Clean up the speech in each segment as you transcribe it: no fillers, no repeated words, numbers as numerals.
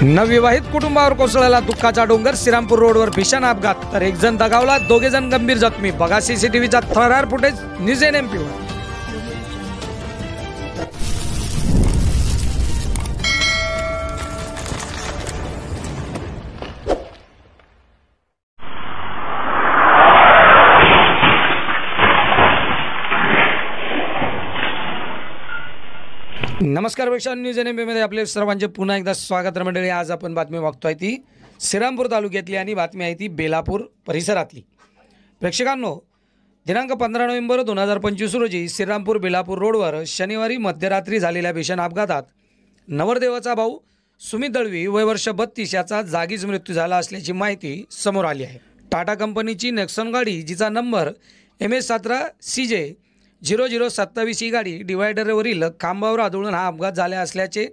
नवविवाहित कुटुंबावर कोसळला दुःखाचा डोंगर। श्रीरामपूर रोडवर भीषण अपघात, तर एक जण दगावला, दोघे जण गंभीर जखमी। बघा सीसीटीव्हीचा थरार फुटेज न्यूज NMP। नमस्कार प्रेक्षक, न्यूज NMP मध्ये आपले सर्वांचे पुन्हा एकदा स्वागत मंडळी। आज आपण बातमी बघतोय ती श्रीरामपूर तालुक्यातली आणि बातमी आहे ती बेलापूर परिसरातली। प्रेक्षकांनो, दिनांक 15 नोव्हेंबर 2025 रोजी श्रीरामपूर बेलापूर रोडवर शनिवारी मध्यरात्री झालेल्या भीषण अपघातात नवरदेवाचा भाऊ सुमित दळवी वय वर्ष 32 याचा जागीच मृत्यू झाला असल्याची माहिती समोर आली आहे। टाटा कंपनीची नेक्सॉन गाडी, जिचा नंबर MS17 CJ 0027 ही गाडी डिवायडरवरील खांबावर आदळून हा अपघात झाला असल्याचे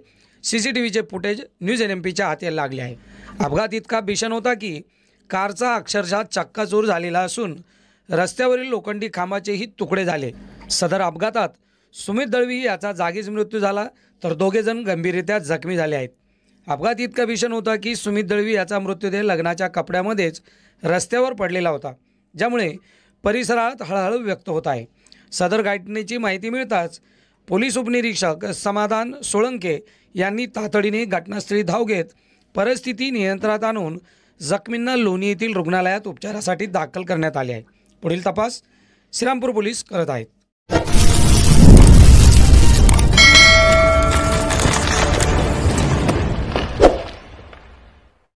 सीसीटीव्हीचे फुटेज न्यूज NMPच्या हाती लागले आहे। अपघात इतका भीषण होता की कारचा अक्षरशः चक्काचूर झालेला असून रस्त्यावरील लोखंडी खांबाचेही तुकडे झाले। सदर अपघातात सुमित दळवी याचा जागीच मृत्यू झाला, तर दोघे जण गंभीररित्या जखमी झाले आहेत। अपघात इतका भीषण होता की सुमित दळवी याचा मृतदेह लग्नाच्या कपड्यामध्येच रस्त्यावर पडलेला होता, ज्यामुळे परिसरात हळहळ व्यक्त होत आहे। सदर घटनेची माहिती मिळताच पोलीस उपनिरीक्षक समाधान सोळंके यांनी तातडीने घटनास्थळी धाव घेत परिस्थिती नियंत्रणात आणून जखमींना लोणी येथील रुग्णालयात उपचारासाठी दाखल करण्यात आले आहे। पुढील तपास श्रीरामपूर पोलीस करत आहेत।